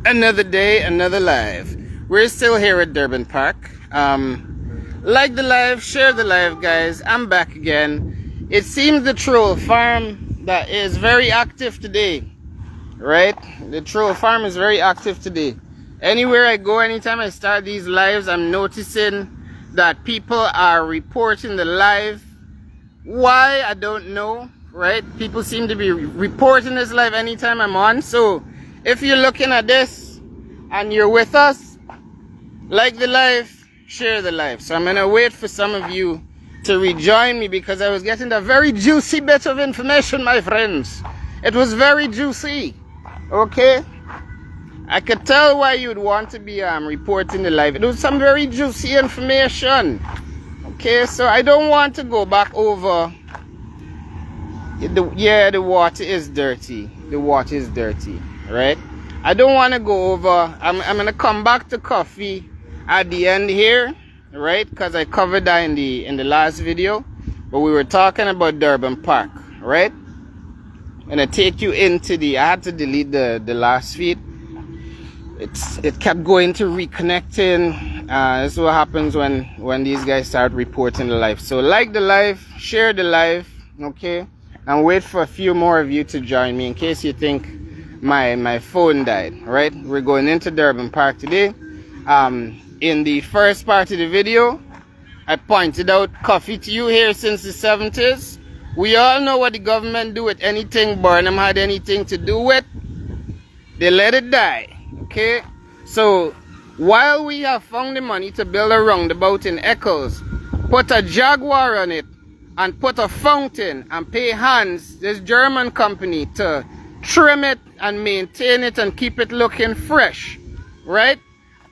Another day, another live. We're still here at Durban Park. Like the live, share the live, guys. I'm back again. It seems the troll farm that is very active today, right? The troll farm is very active today. Anywhere I go, anytime I start these lives, I'm noticing that people are reporting the live. Why? I don't know, right? People seem to be reporting this live anytime I'm on. So if you're looking at this and you're with us, like the live, share the live. So I'm gonna wait for some of you to rejoin me because I was getting a very juicy bit of information, my friends. It was very juicy. Okay, I could tell why you'd want to be reporting the live. It was some very juicy information. Okay, so I don't want to go back over. The water is dirty. The water is dirty, right? I don't want to go over. I'm gonna come back to coffee at the end here, right? Because I covered that in the last video, but we were talking about Durban Park, right? I'm gonna take you into I had to delete the last feed. It kept going to reconnecting. This is what happens when these guys start reporting the live. So like the live, share the live, okay? And wait for a few more of you to join me in case you think my phone died, right? We're going into Durban Park today. In the first part of the video, I pointed out coffee to you here since the 70s. We all know what the government do with anything Burnham had anything to do with. They let it die, okay? So while we have found the money to build a roundabout in Eccles, put a Jaguar on it, and put a fountain and pay Hans, this German company, to trim it and maintain it and keep it looking fresh, right?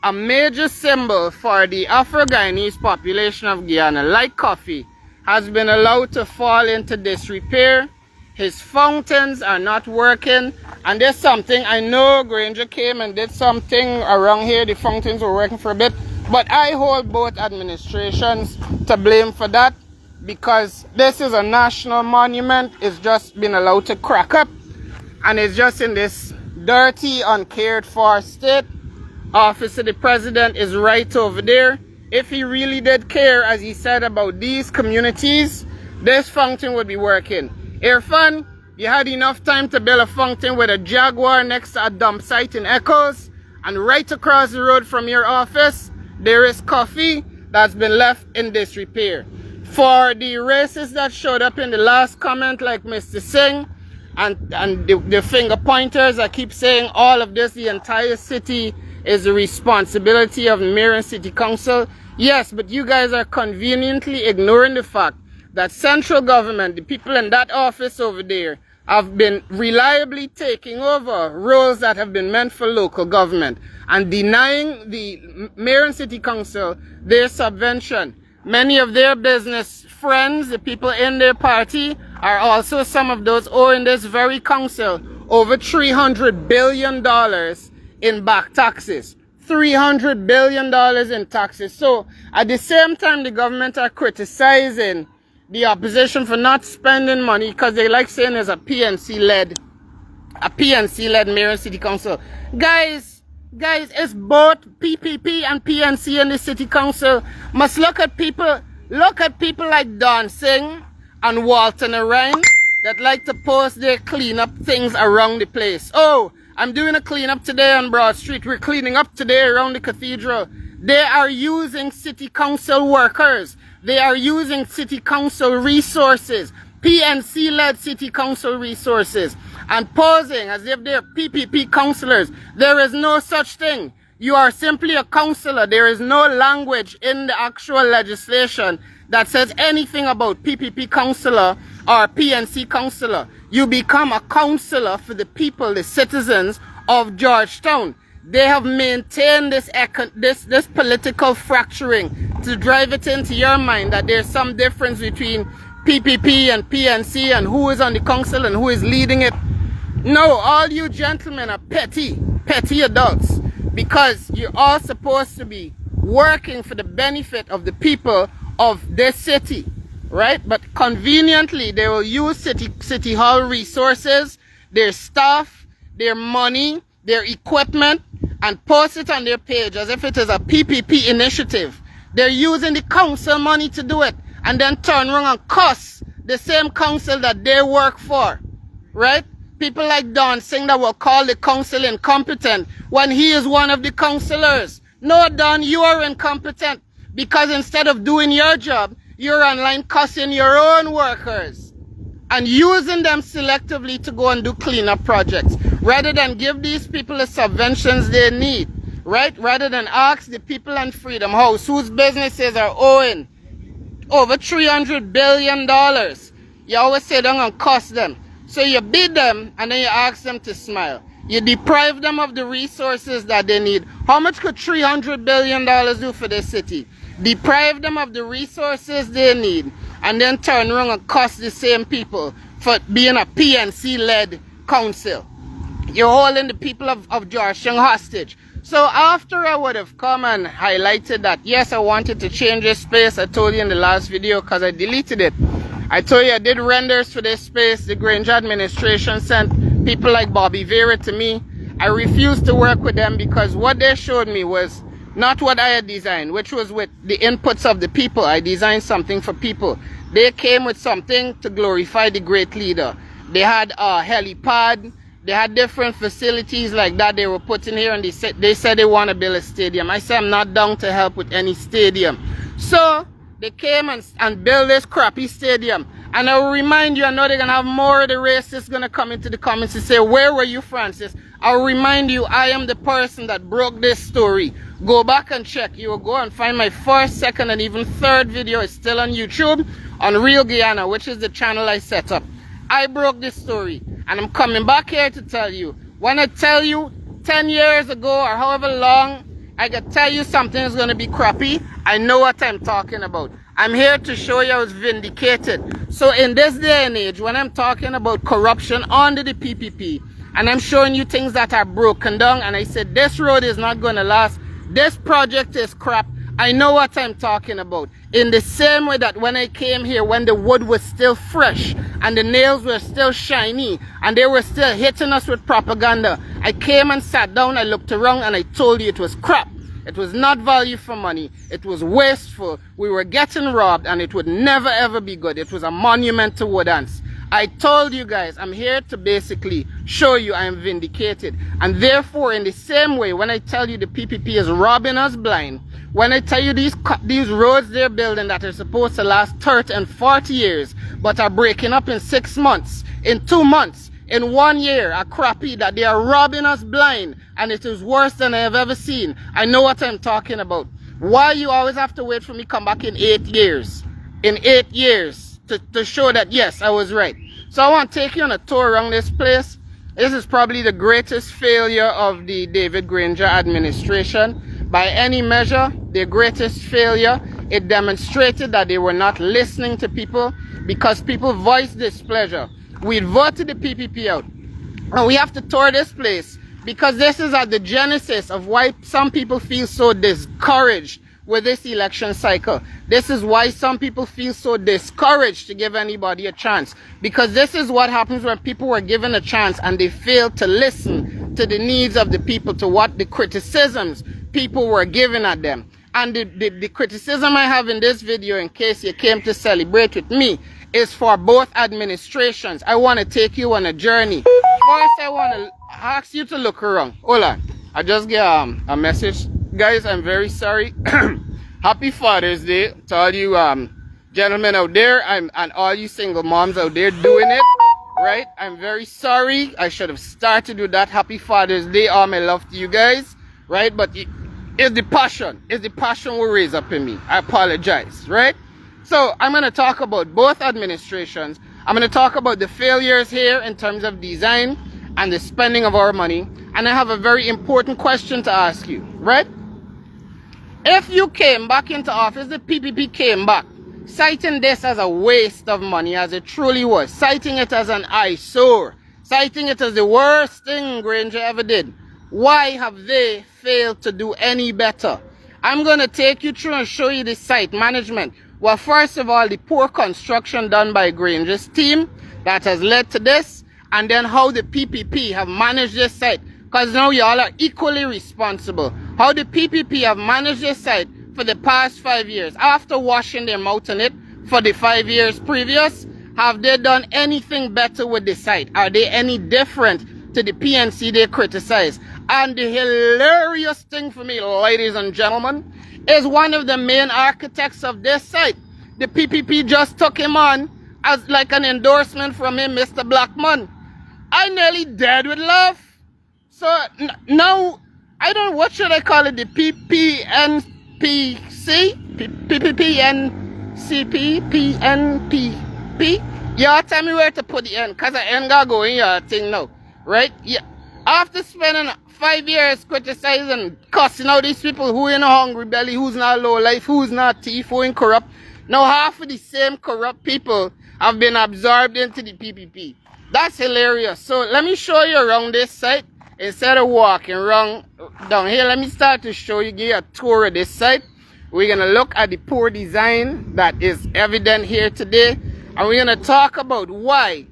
A major symbol for the Afro-Guyanese population of Guyana, like coffee, has been allowed to fall into disrepair. His fountains are not working, and there's something, I know Granger came and did something around here, the fountains were working for a bit, but I hold both administrations to blame for that, because this is a national monument. It's just been allowed to crack up, and it's just in this dirty, uncared for state. Office of the president is right over there. If he really did care, as he said, about these communities, this fountain would be working. Irfan, you had enough time to build a fountain with a Jaguar next to a dump site in Eccles, and right across the road from your office, there is coffee that's been left in disrepair. For the racists that showed up in the last comment, like Mr. Singh, and the finger pointers, I keep saying all of this, the entire city is the responsibility of the mayor and city council. Yes, but you guys are conveniently ignoring the fact that central government, the people in that office over there, have been reliably taking over roles that have been meant for local government and denying the mayor and city council their subvention. Many of their business friends, the people in their party, are also some of those owing this very council over $300 billion in back taxes. $300 billion in taxes. So at the same time, the government are criticizing the opposition for not spending money because they like saying there's a PNC-led mayor and city council. Guys, it's both PPP and PNC in the city council. Must look at people like Don Singh and Walton Ryan that like to post their cleanup things around the place. Oh, I'm doing a cleanup today on Broad Street. We're cleaning up today around the cathedral. They are using city council workers. They are using city council resources, PNC-led city council resources, and posing as if they're PPP councillors. There is no such thing. You are simply a councillor. There is no language in the actual legislation that says anything about PPP councillor or PNC councillor. You become a councillor for the people, the citizens of Georgetown. They have maintained this political fracturing to drive it into your mind that there's some difference between PPP and PNC and who is on the council and who is leading it. No, all you gentlemen are petty adults, because you're all supposed to be working for the benefit of the people of this city, right? But conveniently, they will use city hall resources, their staff, their money, their equipment, and post it on their page as if it is a PPP initiative. They're using the council money to do it and then turn around and cuss the same council that they work for, right? People like Don Singh that will call the council incompetent when he is one of the councillors. No, Don, you are incompetent because instead of doing your job, you're online cussing your own workers and using them selectively to go and do cleanup projects rather than give these people the subventions they need, right? Rather than ask the people on Freedom House whose businesses are owing over $300 billion. You always say don't gonna cost them. So you beat them and then you ask them to smile. You deprive them of the resources that they need. How much could $300 billion do for this city? Deprive them of the resources they need and then turn around and cost the same people for being a PNC-led council. You're holding the people of Georgetown hostage. So after I would have come and highlighted that, yes, I wanted to change this space. I told you in the last video because I deleted it. I told you I did renders for this space. The Granger administration sent people like Bobby Vera to me. I refused to work with them because what they showed me was not what I had designed, which was with the inputs of the people. I designed something for people. They came with something to glorify the great leader. They had a helipad. They had different facilities like that they were putting here, and they said they want to build a stadium. I said I'm not down to help with any stadium. So they came and built this crappy stadium. And I will remind you, I know they're going to have more of the racists going to come into the comments and say, where were you, Francis? I'll remind you, I am the person that broke this story. Go back and check. You will go and find my first, second, and even third video. It's still on YouTube, on Real Guyana, which is the channel I set up. I broke this story. And I'm coming back here to tell you. When I tell you 10 years ago or however long, I can tell you something is going to be crappy, I know what I'm talking about. I'm here to show you I was vindicated. So in this day and age, when I'm talking about corruption under the PPP, and I'm showing you things that are broken down, and I said this road is not going to last, this project is crap, I know what I'm talking about. In the same way that when I came here, when the wood was still fresh, and the nails were still shiny, and they were still hitting us with propaganda, I came and sat down, I looked around, and I told you it was crap. It was not value for money. It was wasteful. We were getting robbed, and it would never ever be good. It was a monument to Woodance. I told you guys, I'm here to basically show you I am vindicated. And therefore, in the same way, when I tell you the PPP is robbing us blind, when I tell you these roads they're building that are supposed to last 30 and 40 years, but are breaking up in 6 months, in 2 months, in 1 year, are crappy, that they are robbing us blind, and it is worse than I have ever seen. I know what I'm talking about. Why you always have to wait for me to come back in 8 years? In 8 years to show that, yes, I was right. So I want to take you on a tour around this place. This is probably the greatest failure of the David Granger administration. By any measure, the greatest failure. It demonstrated that they were not listening to people because people voiced displeasure. We voted the PPP out. And we have to tour this place because this is at the genesis of why some people feel so discouraged with this election cycle. This is why some people feel so discouraged to give anybody a chance. Because this is what happens when people were given a chance and they failed to listen to the needs of the people, to what the criticisms people were giving at them. And the criticism I have in this video, in case you came to celebrate with me, is for both administrations. I want to take you on a journey. First, I want to ask you to look around. Hold on. I just get a message. Guys, I'm very sorry. Happy Father's Day to all you gentlemen out there and all you single moms out there doing it. Right? I'm very sorry. I should have started with that. Happy Father's Day. All my love to you guys. Right? But it's the passion. It's the passion will raise up in me. I apologize. Right? So I'm going to talk about both administrations. I'm going to talk about the failures here in terms of design and the spending of our money. And I have a very important question to ask you, right? If you came back into office, the PPP came back, citing this as a waste of money, as it truly was, citing it as an eyesore, citing it as the worst thing Granger ever did. Why have they failed to do any better? I'm going to take you through and show you the site management. Well, first of all, the poor construction done by Granger's team that has led to this, and then how the PPP have managed this site. Because now y'all are equally responsible. How the PPP have managed this site for the past 5 years, after washing their mouth on it for the 5 years previous, have they done anything better with the site? Are they any different to the PNC they criticize? And the hilarious thing for me, ladies and gentlemen, is one of the main architects of this site. The PPP just took him on as like an endorsement from him, Mr. Blackman. I nearly dead with laugh. So now, I don't know, what should I call it? The PPNPC? PPPNCP? PNPP? Y'all tell me where to put the N, because the N gotta go in your thing now. Right? Yeah. After spending 5 years criticizing, cussing out these people who in a hungry belly, who's not low life, who's not thief, who in corrupt. Now half of the same corrupt people have been absorbed into the PPP. That's hilarious. So let me show you around this site. Instead of walking around down here, let me start to show you, give you a tour of this site. We're going to look at the poor design that is evident here today. And we're going to talk about why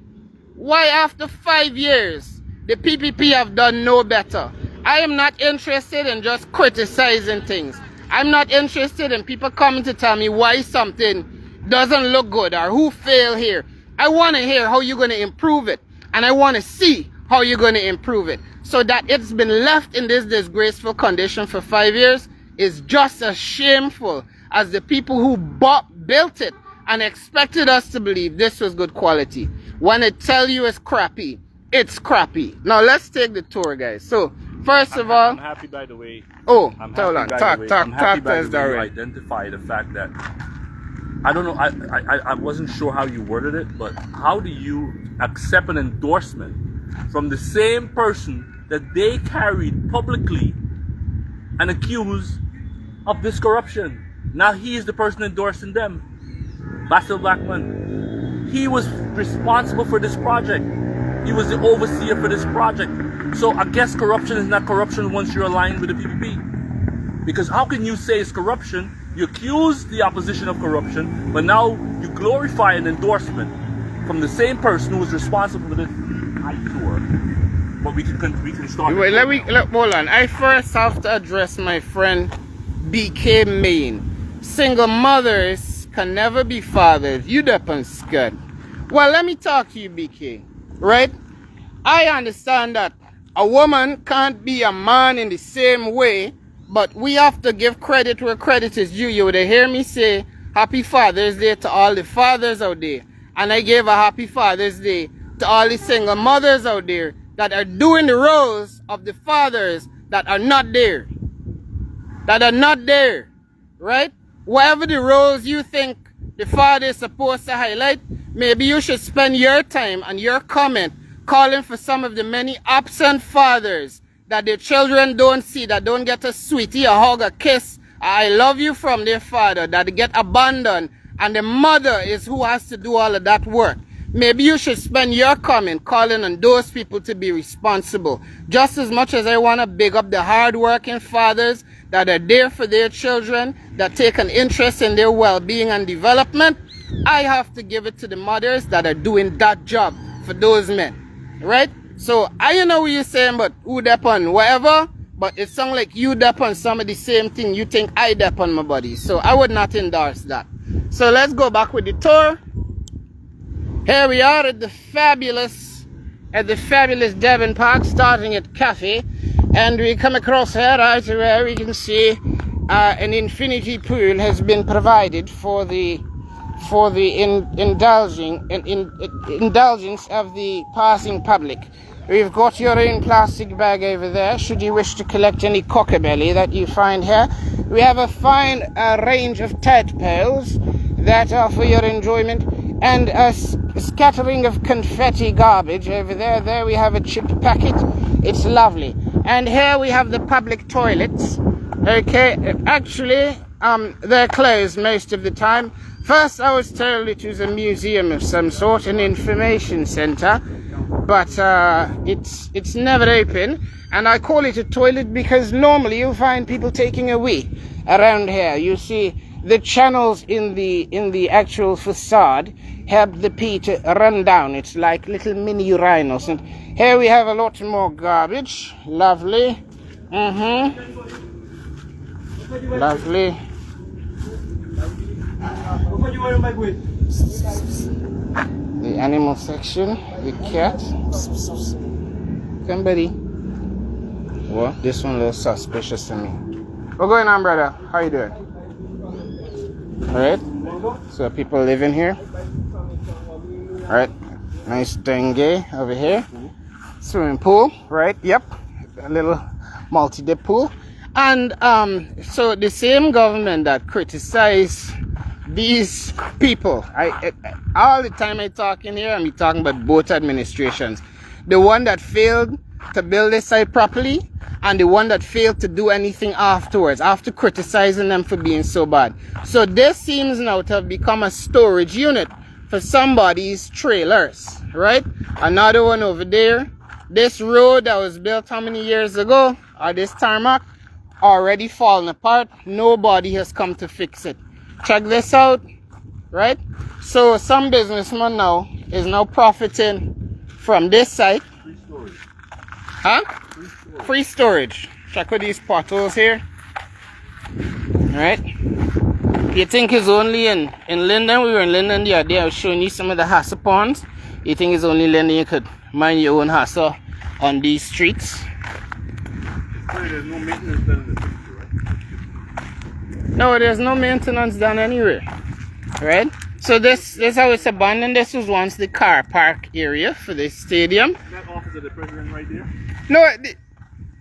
after 5 years, the PPP have done no better. I am not interested in just criticizing things. I'm not interested in people coming to tell me why something doesn't look good or who failed here. I want to hear how you're going to improve it. And I want to see how you're going to improve it. So that it's been left in this disgraceful condition for 5 years is just as shameful as the people who built it and expected us to believe this was good quality. When I tell you it's crappy, it's crappy. Now let's take the tour, guys. So first of all, I'm happy, by the way. Oh, I'm hold on. Talk to us, Darren. Identify the fact that I don't know. I wasn't sure how you worded it, but how do you accept an endorsement from the same person that they carried publicly and accused of this corruption? Now he is the person endorsing them. Basil Blackman. He was responsible for this project. He was the overseer for this project. So I guess corruption is not corruption once you're aligned with the PPP. Because how can you say it's corruption? You accuse the opposition of corruption, but now you glorify an endorsement from the same person who was responsible for this tour. But we can start. Wait, hold on. I first have to address my friend BK Main. Single mothers can never be fathers. You depend scared. Well, let me talk to you, BK. Right? I understand that a woman can't be a man in the same way, but we have to give credit where credit is due. You would hear me say Happy Father's Day to all the fathers out there. And I gave a Happy Father's Day to all the single mothers out there that are doing the roles of the fathers that are not there. Right? Whatever the roles you think the father is supposed to highlight, maybe you should spend your time and your comment calling for some of the many absent fathers that their children don't see, that don't get a sweetie, a hug, a kiss, I love you from their father, that they get abandoned, and the mother is who has to do all of that work. Maybe you should spend your comment calling on those people to be responsible. Just as much as I want to big up the hard-working fathers that are there for their children, that take an interest in their well-being and development, I have to give it to the mothers that are doing that job for those men. Right? So, I know what you're saying, but who dep on whatever, but it sounds like you dep on some of the same thing you think I dep on my body. So, I would not endorse that. So, let's go back with the tour. Here we are at the fabulous Devon Park, starting at Cafe, and we come across here right where we can see an infinity pool has been provided for the indulgence of the passing public. We've got your own plastic bag over there should you wish to collect any cockamelly that you find here. We have a fine range of tadpoles that are for your enjoyment, and a scattering of confetti garbage over there. There we have a chip packet. It's lovely. And here we have the public toilets. Okay, actually, they're closed most of the time. First, I was told it was a museum of some sort, an information center, but it's never open. And I call it a toilet because normally you'll find people taking a wee around here. You see the channels in the actual facade help the pea to run down. It's like little mini rhinos. And here we have a lot more garbage. Lovely. Lovely. The animal section, the cat. Somebody. Well, this one looks suspicious to me. What's going on, brother? How you doing? Alright. So people living here. Alright. Nice dengue over here. Swimming pool, right? Yep. A little multi-dip pool. And so the same government that criticized these people, all the time I talk in here, I'm talking about both administrations. The one that failed to build this site properly, and the one that failed to do anything afterwards, after criticizing them for being so bad. So this seems now to have become a storage unit for somebody's trailers, right? Another one over there. This road that was built how many years ago, or this tarmac, already fallen apart. Nobody has come to fix it. Check this out, right? So some businessman now is now profiting from this site. Free storage. Huh? Free storage. Check out these potholes here. Alright. You think it's only in Linden? We were in Linden the other day. I was showing you some of the hassle ponds. You think it's only Linden? You could mind your own hassle on these streets. There's no maintenance done in the future, right? No, there's no maintenance done anywhere. Right? So this how it's abandoned. This was once the car park area for the stadium. Is that office of the president right there? No,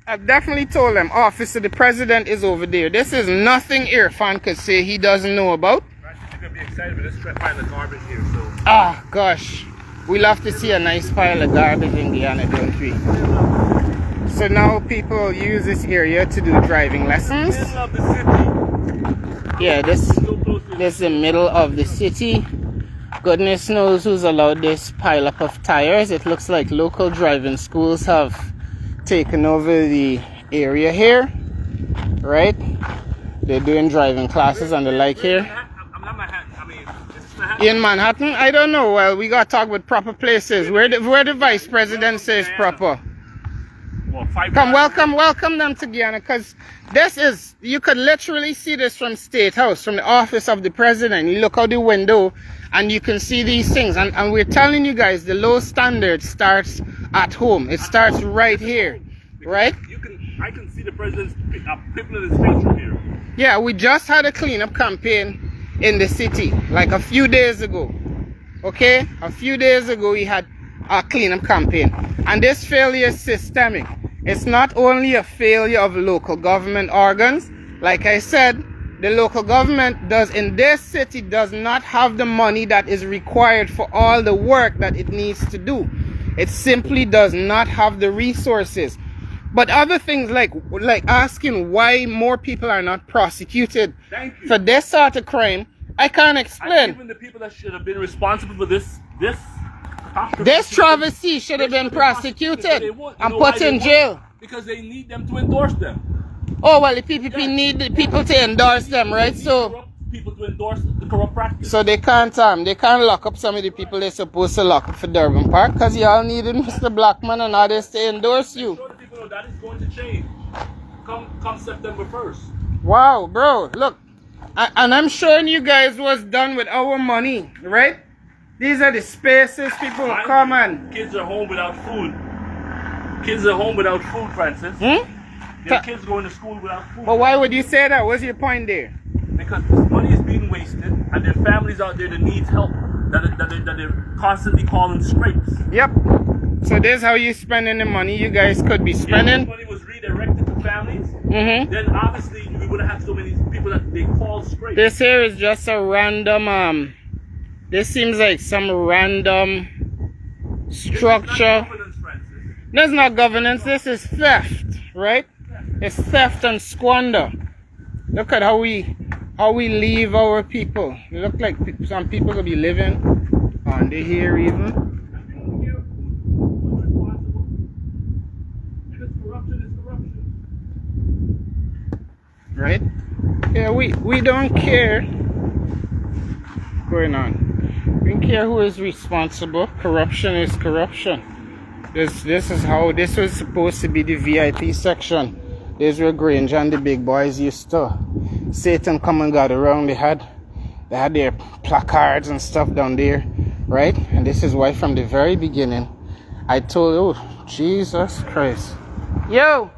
I've definitely told them office of the president is over there. This is nothing Irfan could say he doesn't know about. I think you're gonna be excited with this pile of garbage here, so. Ah, gosh. We love to see a nice pile of garbage in Guyana, don't we? So now people use this area to do driving lessons. Middle of the city. Yeah, this is the middle of the city. Goodness knows who's allowed this pile up of tires. It looks like local driving schools have taken over the area here, right? They're doing driving classes and the like here. In Manhattan? I don't know. Well, we gotta talk about proper places. Where the vice president says proper. Come, welcome them to Guyana, because this is, you could literally see this from State House, from the office of the president. You look out the window and you can see these things. And we're telling you guys, the low standard starts at home. It starts right here, right? I can see the president's people in his face from here. Yeah, we just had a cleanup campaign in the city, like a few days ago. Okay? A few days ago, we had a cleanup campaign. And this failure is systemic. It's not only a failure of local government organs. Like I said, the local government in this city does not have the money that is required for all the work that it needs to do. It simply does not have the resources. But other things like asking why more people are not prosecuted for this sort of crime, I can't explain. Even the people that should have been responsible for this travesty should have been prosecuted and put in jail. Because they need them to endorse them. Oh, well, the PPP need the people to endorse them, right? So people to endorse the corrupt practice. So they can't lock up some of the people they're supposed to lock up for Durban Park, because y'all needed Mr. Blackman and others to endorse you. Show the people know that is going to change. Come September 1st. Wow, bro, look. And I'm showing you guys what's done with our money, right? These are the spaces people come and... Kids are home without food. Kids are home without food, Francis. Their kids going to school without food. But why would you say that? What's your point there? Because money is being wasted, and there are families out there that need help, that they're constantly calling scrapes. Yep. So this is how you're spending the money you guys could be spending. If money was redirected to families, then obviously we wouldn't have so many people that they call scrapes. This here is just a random, this seems like some random structure. There's not governance, this is theft, right? It's theft and squander. Look at how we leave our people. It look like some people could be living on the here even. Right? Yeah, we don't care what's going on. don't care who is responsible. Corruption is corruption. This is how this was supposed to be the VIP section. This is where Granger and the big boys used to Satan come and gather around. They had their placards and stuff down there, right? And this is why from the very beginning I told you, oh, Jesus Christ. Yo!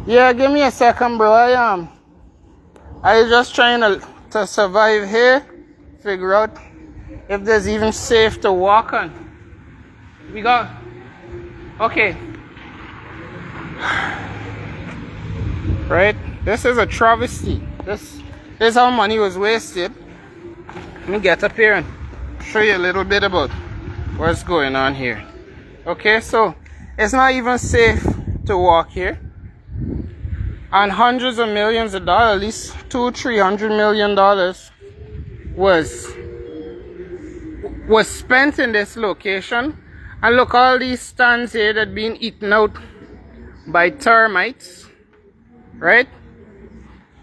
Yeah, give me a second, bro. I just trying to survive here. Figure out if there's even safe to walk on. We got... Okay. Right? This is a travesty. This is how money was wasted. Let me get up here and show you a little bit about what's going on here. Okay, so it's not even safe to walk here. And hundreds of millions of dollars, at least $200-300 million was spent in this location. And look, all these stands here that being eaten out by termites, right?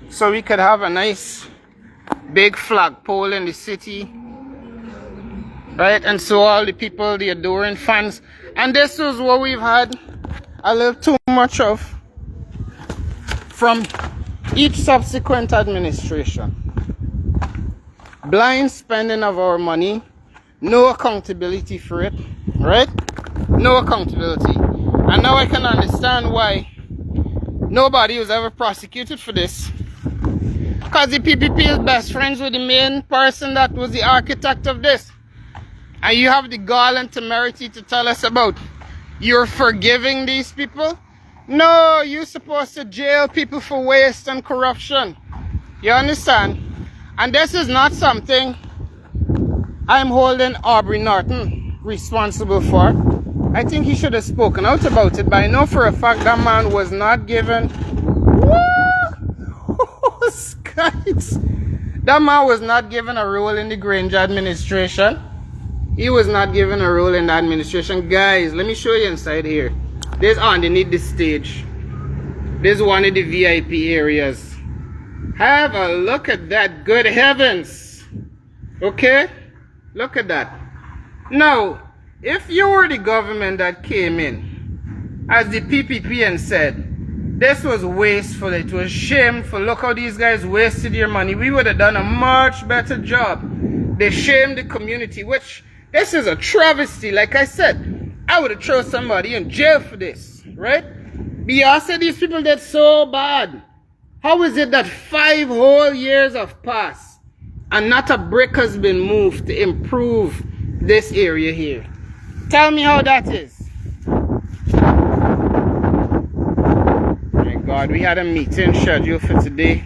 So we could have a nice big flagpole in the city, right? And so all the people, the adoring fans, and this is what we've had a little too much of from each subsequent administration. Blind spending of our money, no accountability for it, right? No accountability. And now I can understand why nobody was ever prosecuted for this. Because the PPP is best friends with the main person that was the architect of this. And you have the gall and temerity to tell us about you're forgiving these people? No, you're supposed to jail people for waste and corruption. You understand? And this is not something I'm holding Aubrey Norton responsible for. I think he should have spoken out about it, but I know for a fact that man was not given... Skies. That man was not given a role in the Granger administration. He was not given a role in the administration. Guys, let me show you inside here. This underneath the stage. This is one of the VIP areas. Have a look at that. Good heavens. Okay? Look at that. Now, if you were the government that came in as the PPP and said, this was wasteful, it was shameful, look how these guys wasted your money, we would have done a much better job. They shamed the community, which, this is a travesty. Like I said, I would have thrown somebody in jail for this, right? But y'all said these people did so bad. How is it that 5 whole years have passed and not a brick has been moved to improve this area here? Tell me how that is. My God, we had a meeting scheduled for today,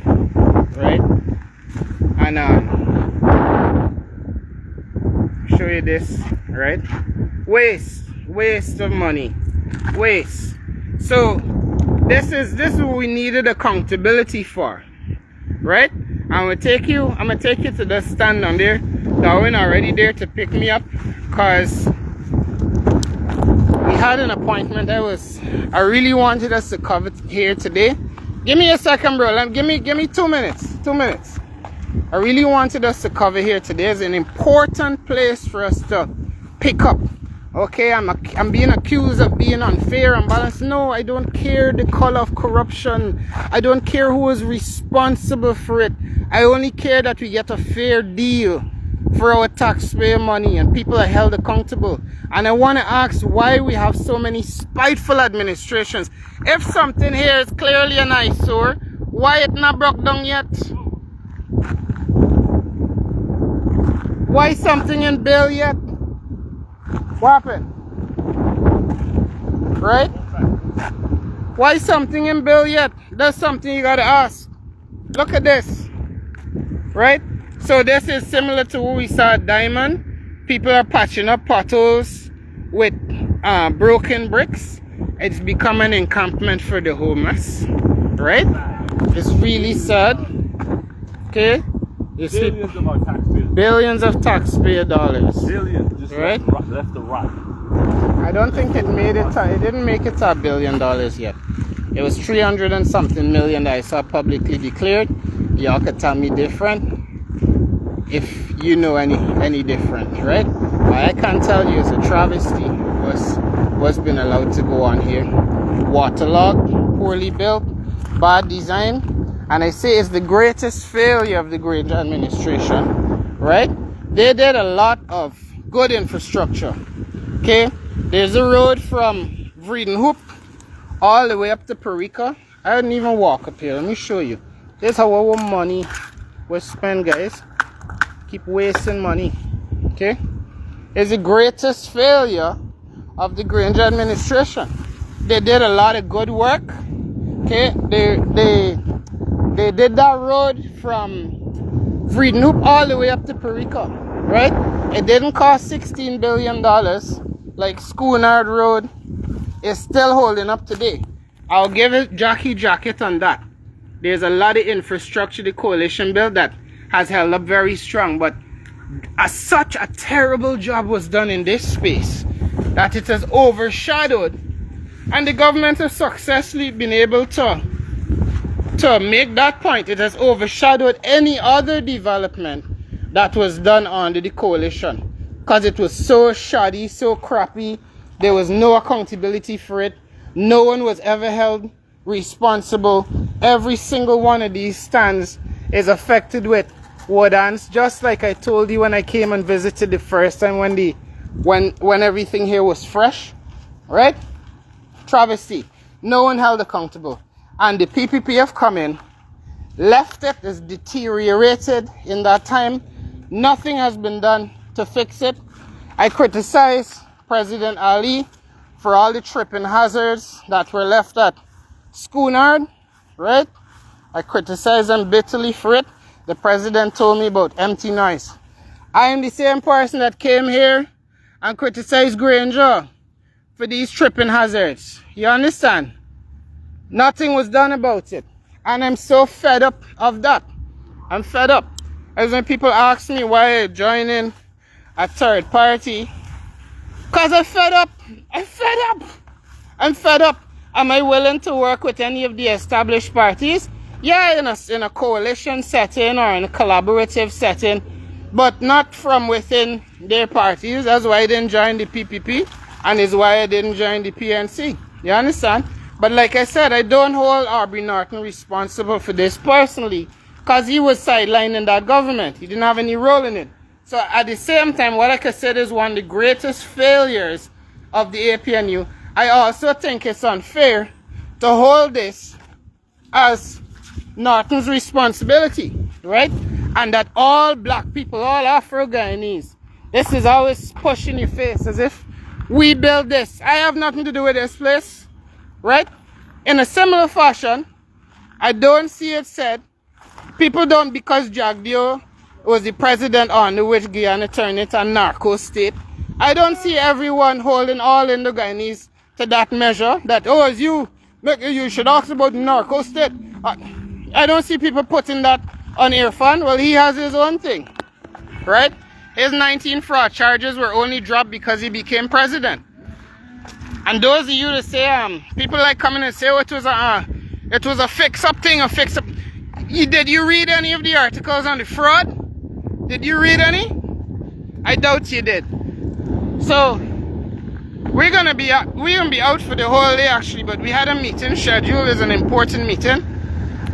right? And show you this, right? Waste of money, waste. So this is what we needed accountability for, right? I'm gonna take you to the stand down there. Darwin already there to pick me up, cause we had an appointment. I really wanted us to cover here today. Give me a second, bro. Give me 2 minutes. 2 minutes. I really wanted us to cover here today. It's an important place for us to pick up. Okay, I'm being accused of being unfair and balanced. No, I don't care the color of corruption. I don't care who is responsible for it. I only care that we get a fair deal for our taxpayer money and people are held accountable. And I want to ask why we have so many spiteful administrations. If something here is clearly an eyesore, why it not broke down yet? Why something in bill yet? What happened? Right? Why something in bill yet? That's something you gotta ask. Look at this. Right? So this is similar to what we saw at Diamond. People are patching up potholes with broken bricks. It's become an encampment for the homeless. Right? It's really sad. Okay? Billions of our taxpayers. Billions of taxpayer dollars. Billions just right? left to rot. I don't think it made it. It didn't make it to $1 billion yet. It was 300 and something million that I saw publicly declared. Y'all could tell me different. if you know any different, right? I can't tell you, it's a travesty what's been allowed to go on here. Waterlogged, poorly built, bad design, and I say it's the greatest failure of the Granger administration, right? They did a lot of good infrastructure. Okay, there's a road from Vredenhoop all the way up to Parika. I didn't even walk up here. Let me show you. This is how our money was spent, guys. Keep wasting money. Okay, it's the greatest failure of the Granger administration. They did a lot of good work. Okay, they did that road from Vredenhoop all the way up to Parika, right? It didn't cost $16 billion like Schoonard Road. Is still holding up today. I'll give it Jackie Jacket on that. There's a lot of infrastructure the coalition built that has held up very strong, but such a terrible job was done in this space that it has overshadowed, and the government has successfully been able to make that point. It has overshadowed any other development that was done under the coalition because it was so shoddy, so crappy. There was no accountability for it. No one was ever held responsible. Every single one of these stands is affected with wood ants, just like I told you when I came and visited the first time when everything here was fresh, right? Travesty. No one held accountable. And the PPP have come in, left it, is deteriorated in that time. Nothing has been done to fix it. I criticize President Ali for all the tripping hazards that were left at Schoonard, right? I criticize him bitterly for it. The president told me about empty noise. I am the same person that came here and criticized Granger for these tripping hazards. You understand? Nothing was done about it. And I'm so fed up of that. I'm fed up. As when people ask me why I join in a third party, because I'm fed up. I'm fed up. I'm fed up. Am I willing to work with any of the established parties? Yeah, in a coalition setting or in a collaborative setting, but not from within their parties. That's why I didn't join the PPP, and is why I didn't join the PNC. You understand? But like I said, I don't hold Aubrey Norton responsible for this personally, because he was sidelined in that government. He didn't have any role in it. So at the same time, what I consider is one of the greatest failures of the APNU, I also think it's unfair to hold this as Norton's responsibility, right? And that all black people, all Afro-Guyanese, this is always pushed in your face as if we built this. I have nothing to do with this place, right? In a similar fashion, I don't see it said, people don't, because Jagdeo was the president on which Guyana turned it a narco state. I don't see everyone holding all Indo-Guyanese to that measure, that, oh, as you should ask about the narco state. I don't see people putting that on Irfan. Well, he has his own thing, right? His 19 fraud charges were only dropped because he became president. And those of you that say, people like coming and say, oh, it was a fix-up thing, a fix-up. Did you read any of the articles on the fraud? Did you read any? I doubt you did. So we're gonna be out for the whole day actually, but we had a meeting scheduled. It's an important meeting,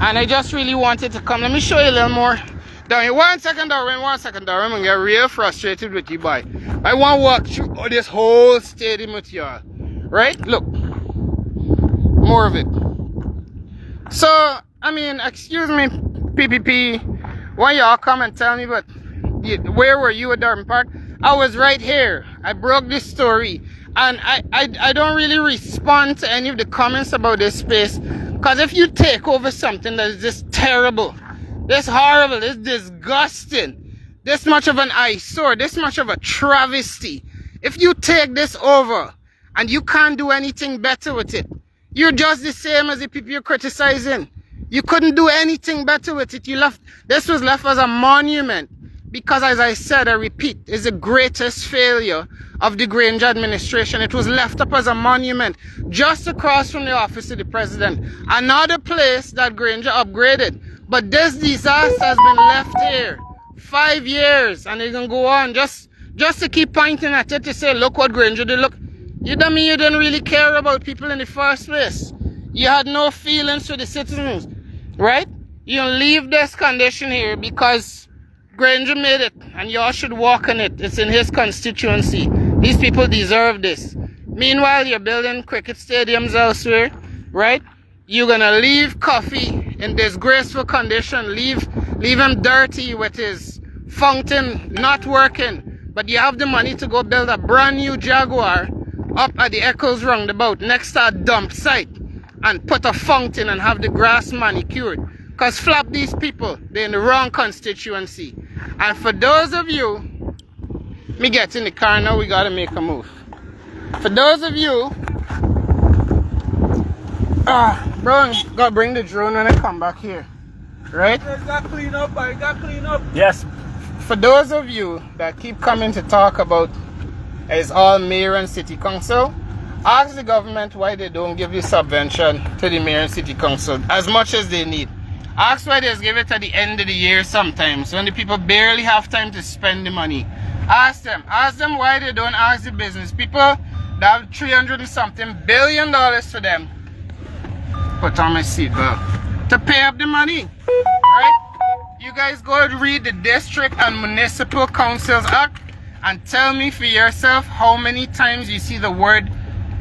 and I just really wanted to come. Let me show you a little more down here. 1 second, Darwin. 1 second, Darwin. I'm getting real frustrated with you, boy. I want to walk through this whole stadium with y'all. Right? Look, more of it. So I mean, excuse me, PPP, why y'all come and tell me, but where were you at Darwin Park? I was right here. I broke this story. And I don't really respond to any of the comments about this space. Because if you take over something that is this terrible, this horrible, this disgusting, this much of an eyesore, this much of a travesty, if you take this over and you can't do anything better with it, you're just the same as the people you're criticizing. You couldn't do anything better with it. This was left as a monument. Because as I said, I repeat, it's the greatest failure of the Granger administration. It was left up as a monument just across from the office of the president. Another place that Granger upgraded. But this disaster has been left here 5 years, and they can go on just to keep pointing at it to say, look what Granger did. Look, you don't mean you didn't really care about people in the first place. You had no feelings for the citizens, right? You leave this condition here because Granger made it, and y'all should walk in it. It's in his constituency. These people deserve this. Meanwhile, you're building cricket stadiums elsewhere, right? You're gonna leave Coffee in disgraceful condition, leave him dirty with his fountain not working, but you have the money to go build a brand new Jaguar up at the Eccles roundabout next to a dump site and put a fountain and have the grass manicured. Because flap these people, they're in the wrong constituency. And for those of you, me get in the car now, we gotta make a move. For those of you, bro, gotta bring the drone when I come back here, right? I got clean up, I got clean up. Yes. For those of you that keep coming to talk about it's all mayor and city council, ask the government why they don't give the subvention to the mayor and city council as much as they need. Ask why they just give it at the end of the year sometimes when the people barely have time to spend the money. Ask them why they don't ask the business people that have $300 and something billion for them. Put on my seatbelt to pay up the money, right? You guys go and read the District and Municipal Councils Act and tell me for yourself how many times you see the word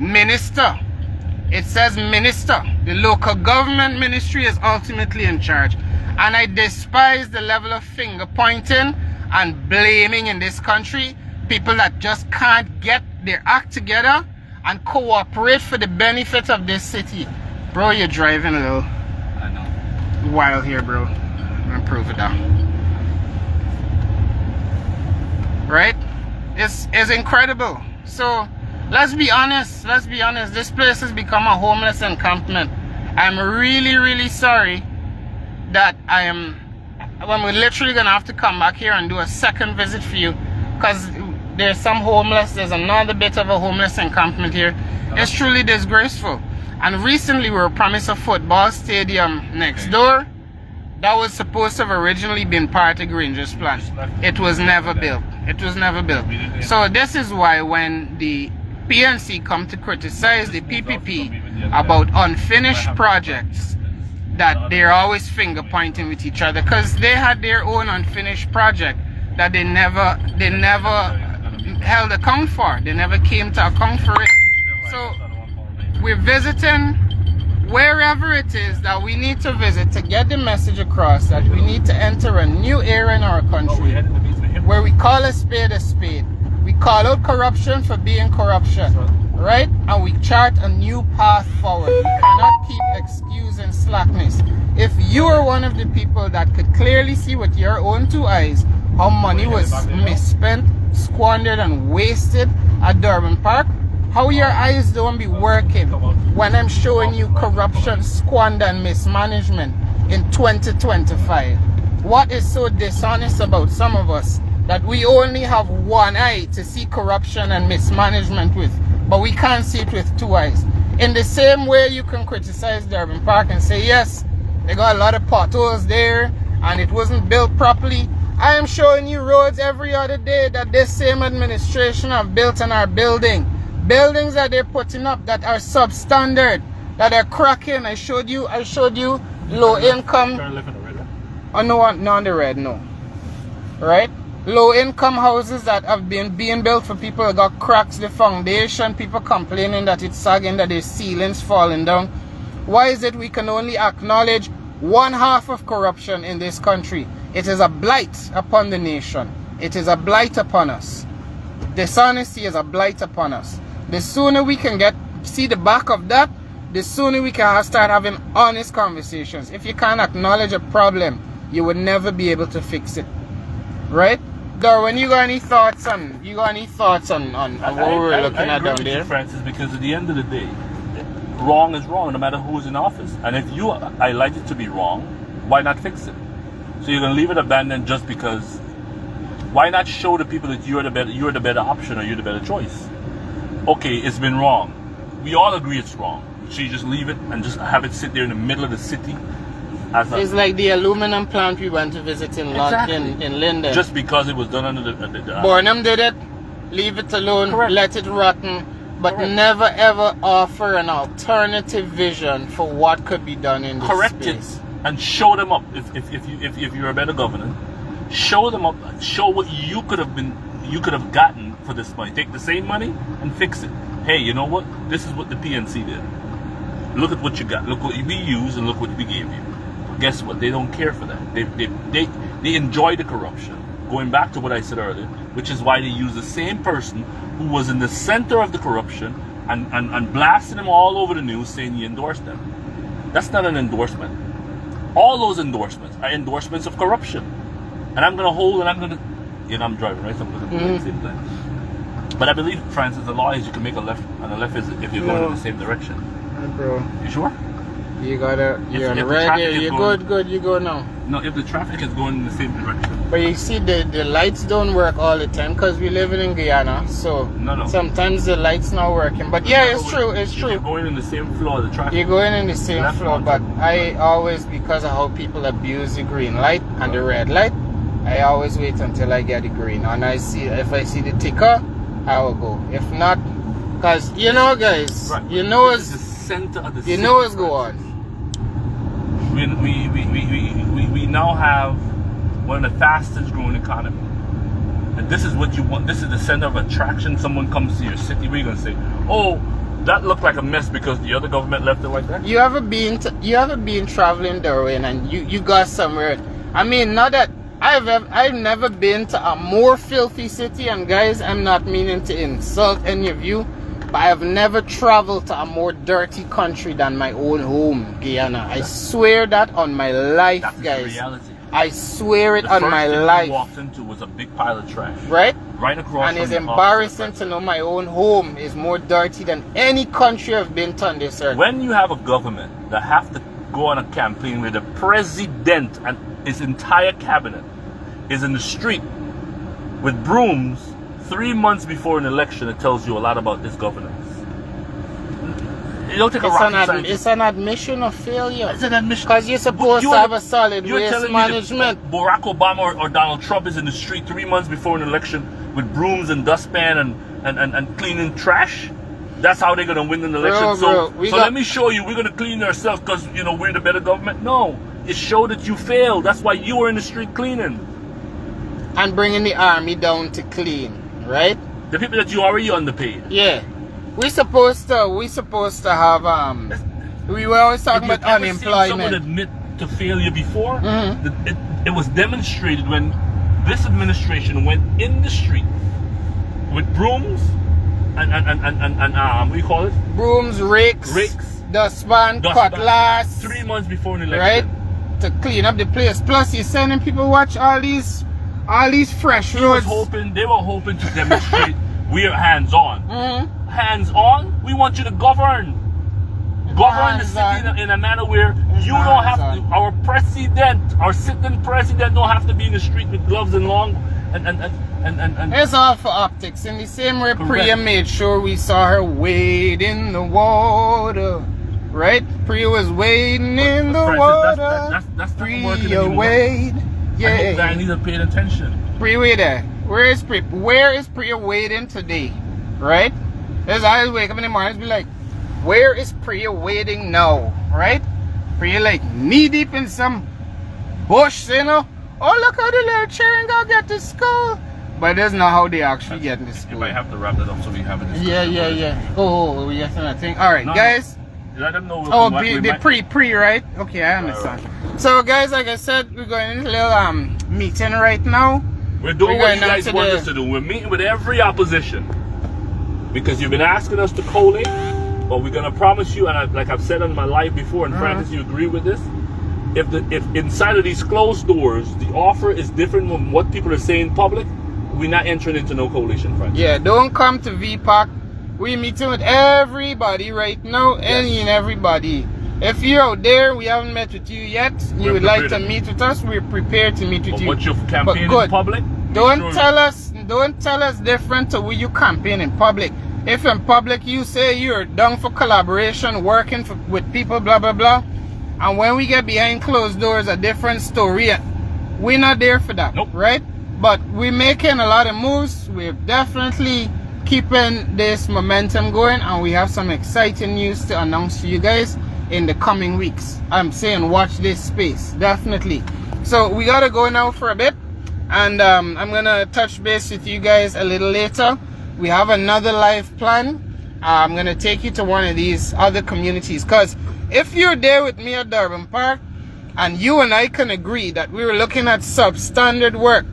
minister. It says minister. The local government ministry is ultimately in charge. And I despise the level of finger pointing and blaming in this country. People that just can't get their act together and cooperate for the benefit of this city. Bro, you're driving a little wild here, bro. I'm gonna prove it now. Right? It's incredible. So let's be honest. This place has become a homeless encampment. I'm really sorry that we're literally gonna have to come back here and do a second visit for you, because there's some homeless. There's another bit of a homeless encampment here. It's truly disgraceful. And recently we were promised a football stadium next door that was supposed to have originally been part of Granger's plan. It was never built. So this is why when the PNC come to criticize the PPP about unfinished projects, that they're always finger pointing with each other, because they had their own unfinished project that they never held account for. They never came to account for it. So we're visiting wherever it is that we need to visit to get the message across that we need to enter a new era in our country where we call a spade a spade. We call out corruption for being corruption, right? And we chart a new path forward. We cannot keep excusing slackness. If you are one of the people that could clearly see with your own two eyes how money was misspent, squandered and wasted at Durban Park, how your eyes don't be working when I'm showing you corruption, squander and mismanagement in 2025. What is so dishonest about some of us that we only have one eye to see corruption and mismanagement with, but we can't see it with two eyes? In the same way you can criticize Durban Park and say, yes, they got a lot of potholes there and it wasn't built properly. I am showing you roads every other day that this same administration have built and are building. Buildings that they're putting up that are substandard, that are cracking. I showed you low income. Oh, no, on the red, no. Right? Low income houses that have been being built for people that got cracks the foundation, people complaining that it's sagging, that their ceilings falling down. Why is it we can only acknowledge one half of corruption in this country? It is a blight upon the nation. It is a blight upon us. Dishonesty is a blight upon us. The sooner we can see the back of that, the sooner we can start having honest conversations. If you can't acknowledge a problem, you would never be able to fix it. Right? Darwin, you got any thoughts on what we're looking at down there? Francis, because at the end of the day, wrong is wrong no matter who's in office. And if you highlight it to be wrong, why not fix it? So you're gonna leave it abandoned just because? Why not show the people that you're the better option or you're the better choice? Okay, it's been wrong. We all agree it's wrong. So you just leave it and just have it sit there in the middle of the city It's like the aluminum plant we went to visit in in Linden. Just because it was done under the Burnham did it, leave it alone, Correct. let it rotten, but Correct. never ever offer an alternative vision for what could be done in this correct space. it and show them up. If you're a better governor, show them up. Show what you could have gotten for this money. Take the same money and fix it. Hey, you know what? This is what the PNC did. Look at what you got. Look what we used and look what we gave you. Guess what? They don't care for that. They enjoy the corruption. Going back to what I said earlier, which is why they use the same person who was in the center of the corruption and blasting them all over the news saying he endorsed them. That's not an endorsement. All those endorsements are endorsements of corruption. And I'm going to hold and I'm going to, I'm driving, right? So I'm going to do it at the same time. But I believe, Francis, the law is you can make a left, and a left is if you're going in the same direction. Bro, You sure? you're on the right traffic here. is You're going- good, you go now. No, if the traffic is going in the same direction. But you see, the lights don't work all the time because we live in Guyana, so No. sometimes the lights not working. But yeah, it's true, it's If you're true. going in the same floor, the traffic. You're going in the same Left floor, on. but I always, because of how people abuse the green light and the red light, I always wait until I get the green. And if I see the ticker, I will go. If not, because guys, Right. you know This is it's the center of the you city, know what's going Francis. on. We now have one of the fastest growing economy. And this is what you want. This is the center of attraction. Someone comes to your city, we're going to say, oh, that looked like a mess because the other government left it like that. You ever been traveling Darwin and you got somewhere? I mean, not that I've never been to a more filthy city, and guys, I'm not meaning to insult any of you, but I have never traveled to a more dirty country than my own home, Guyana. I swear that on my life, That's guys. the reality. I swear it The on first my thing life. we walked into was a big pile of trash. Right? Right across And it's from the embarrassing office. to know my own home is more dirty than any country I've been to on this earth. When you have a government that have to go on a campaign where the president and his entire cabinet is in the street with brooms 3 months before an election, it tells you a lot about this governance. You don't take a rocket scientist. It's an admission of failure. It's an admission. Because you're supposed to have a solid waste telling management. Me that Barack Obama or Donald Trump is in the street 3 months before an election with brooms and dustpan and cleaning trash? That's how they're going to win an election. So let me show you, we're going to clean ourselves because, we're the better government. No, it showed that you failed. That's why you were in the street cleaning. And bringing the army down to clean, right? The people that you already underpaid. Yeah. We supposed to have, we were always talking about Have you ever seen someone unemployment. admit to failure before? Mhm. It was demonstrated when this administration went in the street with brooms and what do you call it? Brooms, rakes, dustpan, cutlass. 3 months before an election. Right? To clean up the place. Plus, you're sending people watch all these fresh They were roads. hoping to demonstrate we are hands on. Mhm. Hands on? We want you to govern. Govern the city in a manner where you don't have to. Our president, our sitting president, don't have to be in the street with gloves and long and It's all for optics. In the same way, Correct. Priya made sure we saw her wade in the water. Right? Priya was wading in the Francis, water. that's not working Priya anymore. wade. I Yeah. hope that I need to pay attention. Priya wade there. Where is Priya wading today? Right? As I always wake up in the morning, be like, where is Priya wading now? Right? Priya like knee deep in some bush, Oh, look how the little children go get to school. But that's not how they actually get to You school. might have to wrap that up so we have it. Yeah. Oh, we got another thing. All right, No, guys. Let them know. Oh, we the might- pre, right? Okay, I understand. So, guys, like I said, we're going into a little meeting right now. We're doing We're what going you down guys to want the- us to do. We're meeting with every opposition because you've been asking us to collate, but we're gonna promise you, and like I've said on my live before, and Francis, you agree with this? If inside of these closed doors, the offer is different from what people are saying in public, we're not entering into no coalition, Francis. Yeah, don't come to VPAC. We're meeting with everybody right now, any and everybody. If you're out there, we haven't met with you yet, you would like to meet with us, we're prepared to meet with But you. what you're campaigning good. in public, Don't tell us different to what you campaign in public. If in public you say you're down for collaboration, working with people, blah blah blah, And when we get behind closed doors, a different story. We're not there for that, Nope. right? But we're making a lot of moves. We're definitely keeping this momentum going, and we have some exciting news to announce to you guys in the coming weeks. I'm saying watch this space, definitely. So we gotta go now for a bit, and I'm gonna touch base with you guys a little later. We have another live plan. I'm gonna take you to one of these other communities, because if you're there with me at Durban Park and you and I can agree that we were looking at substandard work,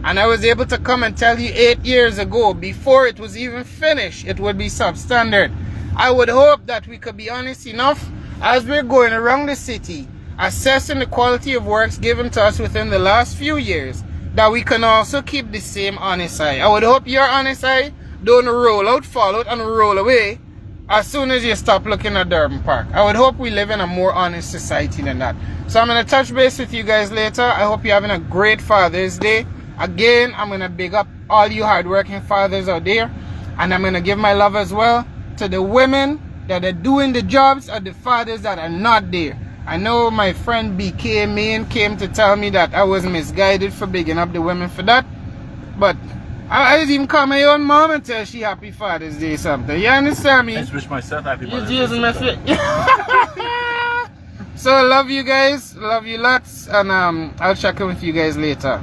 and I was able to come and tell you 8 years ago, before it was even finished, it would be substandard. I would hope that we could be honest enough as we're going around the city, assessing the quality of works given to us within the last few years, that we can also keep the same honest eye. I would hope your honest eye don't roll out, fall out, and roll away as soon as you stop looking at Durban Park. I would hope we live in a more honest society than that. So I'm going to touch base with you guys later. I hope you're having a great Father's Day. Again, I'm going to big up all you hardworking fathers out there. And I'm going to give my love as well to the women that are doing the jobs and the fathers that are not there. I know my friend BK Main came to tell me that I was misguided for bigging up the women for that. But I even call my own mom and tell she happy Father's Day something. You understand me? I just wish myself happy Father's Day. You're using my fit. So I love you guys. Love you lots. And I'll check in with you guys later.